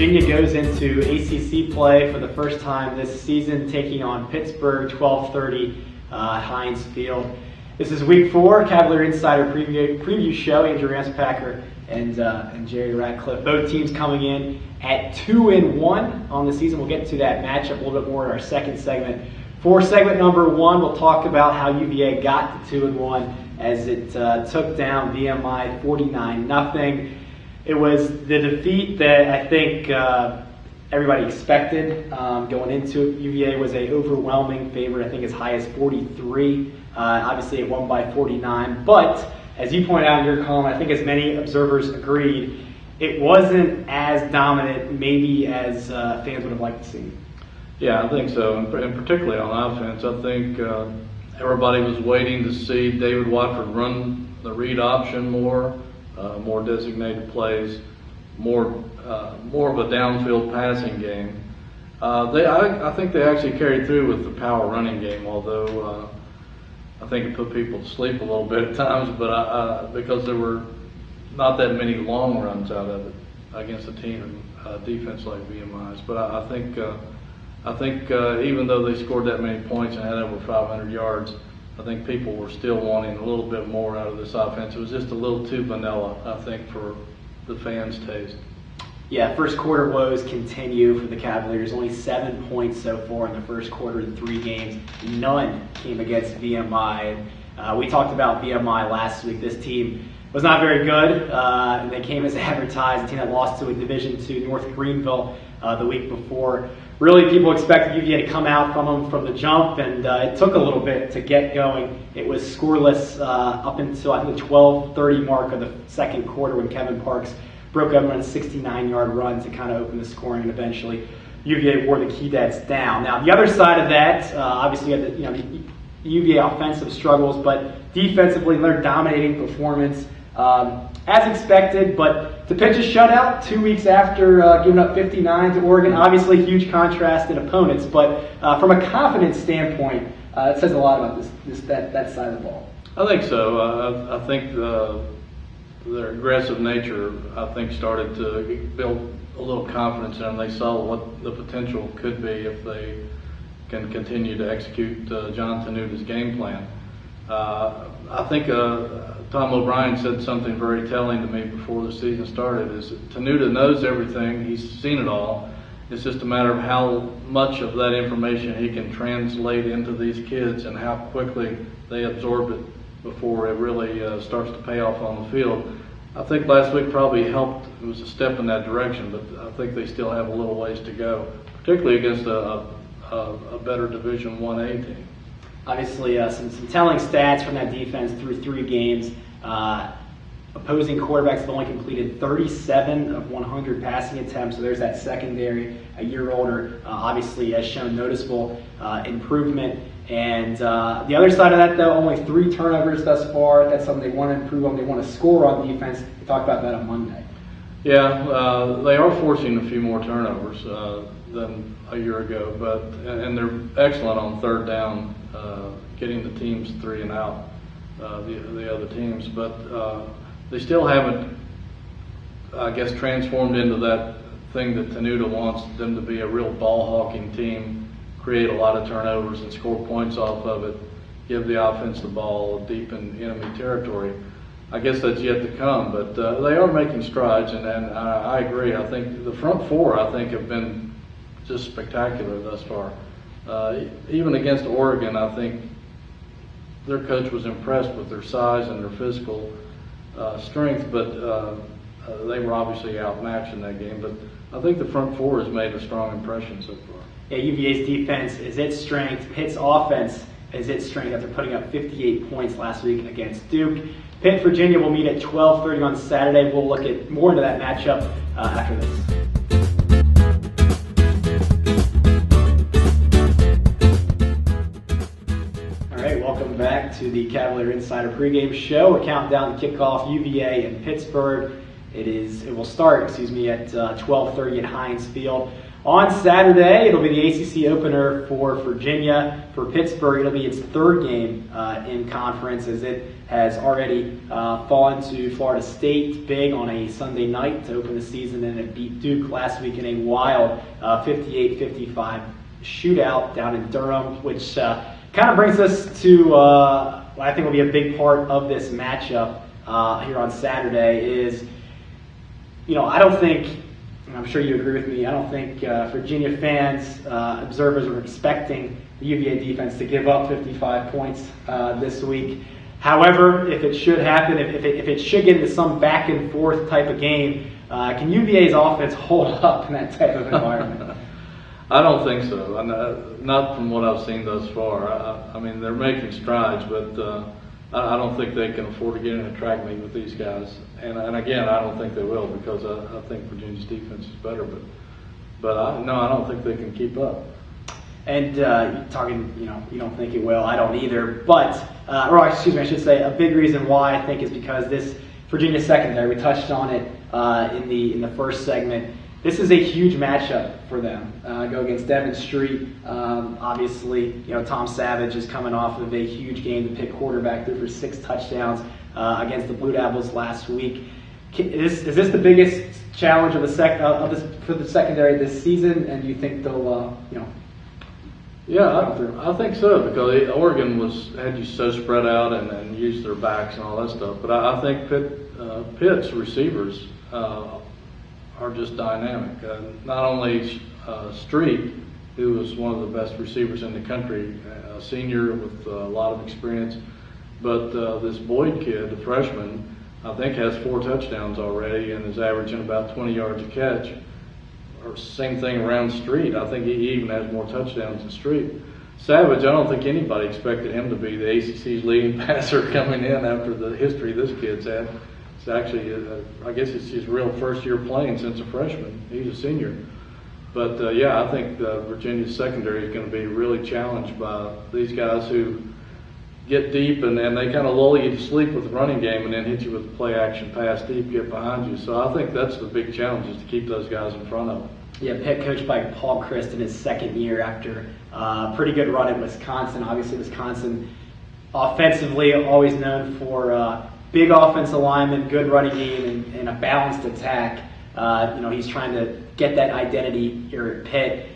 Virginia goes into ACC play for the first time this season, taking on Pittsburgh, 12:30 Heinz Field. This is Week 4, Cavalier Insider preview show. Andrew Ranspacker and Jerry Ratcliffe. Both teams coming in at 2-1 on the season. We'll get to that matchup a little bit more in our second segment. For segment number 1, we'll talk about how UVA got to 2-1 as it took down VMI 49-0. It was the defeat that I think everybody expected going into it. UVA was an overwhelming favorite, I think as high as 43. Obviously it won by 49, but as you point out in your column, I think as many observers agreed, it wasn't as dominant maybe as fans would have liked to see. Yeah, I think so, and particularly on offense. I think everybody was waiting to see David Watford run the read option more designated plays, more of a downfield passing game. I think they actually carried through with the power running game, although I think it put people to sleep a little bit at times, but because there were not that many long runs out of it against a team defense like VMI's. But I think even though they scored that many points and had over 500 yards, I think people were still wanting a little bit more out of this offense. It was just a little too vanilla, I think, for the fans' taste. Yeah, first quarter woes continue for the Cavaliers. Only 7 points so far in the first quarter in 3 games. None came against VMI. We talked about VMI last week. This team was not very good. And they came as advertised, a team that lost to a Division II North Greenville the week before. Really, people expected UVA to come out from them from the jump, and it took a little bit to get going. It was scoreless up until, I think, the 12:30 mark of the second quarter when Kevin Parks broke up on a 69-yard run to kind of open the scoring, and eventually UVA wore the Keydets down. Now, the other side of that, obviously, you had the UVA offensive struggles, but defensively, their dominating performance. As expected, but to pitch a shutout 2 weeks after giving up 59 to Oregon, obviously huge contrast in opponents, but from a confidence standpoint, it says a lot about that side of the ball. I think so. I think their aggressive nature, I think, started to build a little confidence in them. They saw what the potential could be if they can continue to execute John Tenuta's game plan. I think Tom O'Brien said something very telling to me before the season started, is that Tenuta knows everything, he's seen it all. It's just a matter of how much of that information he can translate into these kids and how quickly they absorb it before it really starts to pay off on the field. I think last week probably helped. It was a step in that direction, but I think they still have a little ways to go, particularly against a better Division I-A team. Obviously, some telling stats from that defense through 3 games. Opposing quarterbacks have only completed 37 of 100 passing attempts, so there's that secondary, a year older, obviously has shown noticeable improvement. And the other side of that, though, only 3 turnovers thus far. That's something they want to improve on. They want to score on defense. We talked about that on Monday. Yeah, they are forcing a few more turnovers than a year ago, and they're excellent on third down, getting the teams 3 and out, the other teams, but they still haven't, I guess, transformed into that thing that Tenuta wants them to be, a real ball-hawking team, create a lot of turnovers and score points off of it, give the offense the ball deep in enemy territory. I guess that's yet to come, but they are making strides, and I agree. I think the front 4, I think, have been just spectacular thus far. Even against Oregon, I think their coach was impressed with their size and their physical strength, but they were obviously outmatched in that game. But I think the front 4 has made a strong impression so far. Yeah, UVA's defense is its strength. Pitt's offense is its strength after putting up 58 points last week against Duke. Pitt, Virginia will meet at 12:30 on Saturday. We'll look at more into that matchup after this. Welcome back to the Cavalier Insider pregame show. We're counting down the kickoff, UVA and Pittsburgh. It will start at 12:30 at Heinz Field. On Saturday, it'll be the ACC opener for Virginia. For Pittsburgh, it'll be its 3rd game in conference as it has already fallen to Florida State big on a Sunday night to open the season, and it beat Duke last week in a wild 58-55 shootout down in Durham, which kind of brings us to what I think will be a big part of this matchup here on Saturday is, I don't think, and I'm sure you agree with me, I don't think Virginia fans, observers are expecting the UVA defense to give up 55 points this week. However, if it should happen, if it should get into some back and forth type of game, can UVA's offense hold up in that type of environment? I don't think so. Not from what I've seen thus far. I mean, they're making strides, but I don't think they can afford to get in a track meet with these guys. And again, I don't think they will, because I think Virginia's defense is better. But I don't think they can keep up. And talking, you don't think it will. I don't either. But, I should say, a big reason why I think is because this Virginia secondary, we touched on it in the first segment. This is a huge matchup for them. Go against Devin Street. Obviously, Tom Savage is coming off of a huge game. The Pitt quarterback threw for 6 touchdowns against the Blue Devils last week. Is this the biggest challenge for the secondary this season? And do you think they'll, Yeah, I think so, because Oregon had you so spread out and used their backs and all that stuff. But I think Pitt's receivers are just dynamic. Not only Street, who was one of the best receivers in the country, a senior with a lot of experience, but this Boyd kid, the freshman, I think has 4 touchdowns already and is averaging about 20 yards a catch. Or same thing around Street. I think he even has more touchdowns than Street. Savage, I don't think anybody expected him to be the ACC's leading passer coming in after the history this kid's had. It's actually, I guess it's his real first year playing since a freshman. He's a senior. But I think Virginia's secondary is going to be really challenged by these guys who get deep and they kind of lull you to sleep with the running game and then hit you with the play action pass deep, get behind you. So I think that's the big challenge, is to keep those guys in front of them. Yeah, Pitt coached by Paul Christ in his second year after a pretty good run at Wisconsin. Obviously, Wisconsin offensively always known for big offensive linemen, good running game, and a balanced attack. He's trying to get that identity here at Pitt.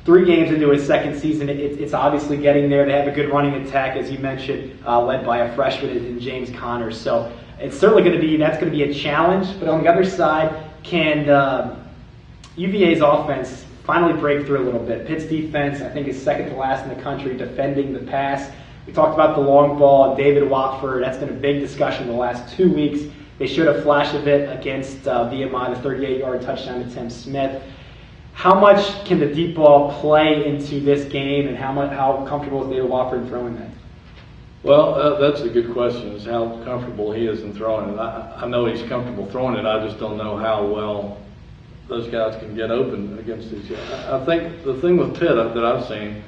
3 games into his second season, it's obviously getting there. They have a good running attack, as you mentioned, led by a freshman in James Connors. So it's certainly going to be a challenge. But on the other side, can UVA's offense finally break through a little bit? Pitt's defense, I think, is second to last in the country defending the pass. We talked about the long ball, David Watford. That's been a big discussion the last 2 weeks. They showed a flash of it against VMI, the 38-yard touchdown to Tim Smith. How much can the deep ball play into this game, and how comfortable is David Watford throwing that? Well, that's a good question, is how comfortable he is in throwing it. I know he's comfortable throwing it. I just don't know how well those guys can get open against these guys. I think the thing with Pitt that I've seen,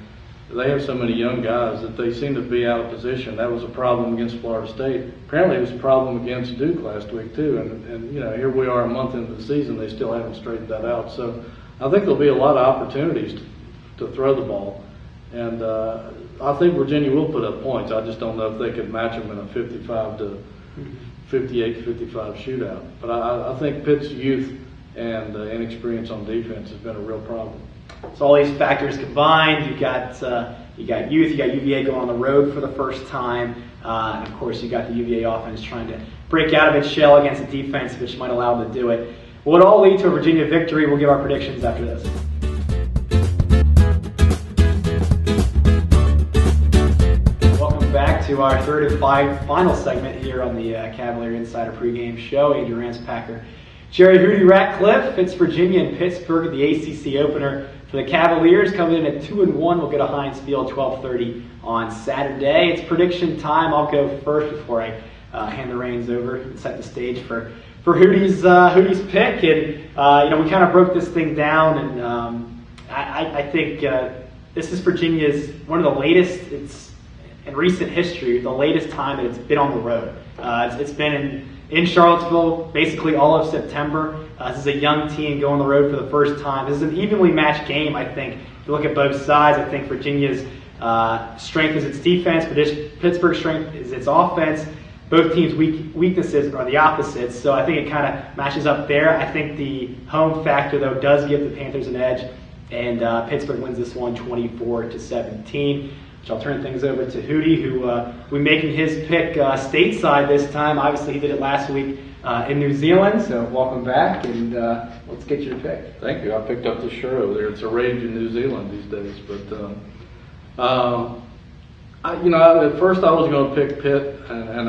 they have so many young guys that they seem to be out of position. That was a problem against Florida State. Apparently it was a problem against Duke last week too. And here we are a month into the season, they still haven't straightened that out. So I think there'll be a lot of opportunities to throw the ball. And I think Virginia will put up points. I just don't know if they could match them in a 58-55 shootout. But I think Pitt's youth and inexperience on defense has been a real problem. So all these factors combined, you got youth, you got UVA going on the road for the first time, and of course you got the UVA offense trying to break out of its shell against a defense which might allow them to do it. Will it all lead to a Virginia victory? We'll give our predictions after this. Welcome back to our third and final segment here on the Cavalier Insider Pregame Show. Andrew Ranspacker, Jerry Hootie Ratcliffe. It's Virginia and Pittsburgh at the ACC opener for the Cavaliers, coming in at 2-1. We'll get a Heinz Field 12:30 on Saturday. It's prediction time. I'll go first before I hand the reins over and set the stage for Hootie's pick. And we kind of broke this thing down, and I think this is Virginia's one of the latest. It's in recent history the latest time that it's been on the road. It's been in Charlottesville basically all of September. This is a young team going on the road for the first time. This is an evenly matched game, I think. If you look at both sides, I think Virginia's strength is its defense, but Pittsburgh's strength is its offense. Both teams' weaknesses are the opposites, so I think it kind of matches up there. I think the home factor, though, does give the Panthers an edge, and Pittsburgh wins this one 24-17. Which I'll turn things over to Hootie, who will be making his pick stateside this time. Obviously, he did it last week in New Zealand, so welcome back, and let's get your pick. Thank you. I picked up the shirt over there. It's a rage in New Zealand these days, but at first I was going to pick Pitt, and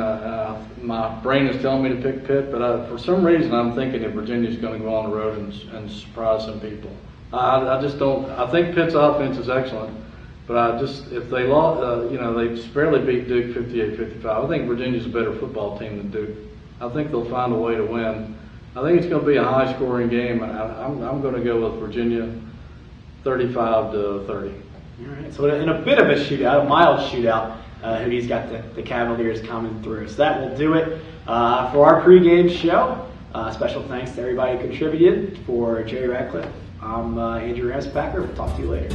my brain is telling me to pick Pitt, but for some reason I'm thinking that Virginia's going to go on the road and surprise some people. I just don't. I think Pitt's offense is excellent, but if they lost, they barely beat Duke 58-55. I think Virginia's a better football team than Duke. I think they'll find a way to win. I think it's going to be a high-scoring game. I'm going to go with Virginia 35-30. All right, so in a bit of a shootout, a mild shootout, Hootie's got the Cavaliers coming through. So that will do it for our pregame show. Special thanks to everybody who contributed. For Jerry Ratcliffe, I'm Andrew Ramspacker. We'll talk to you later.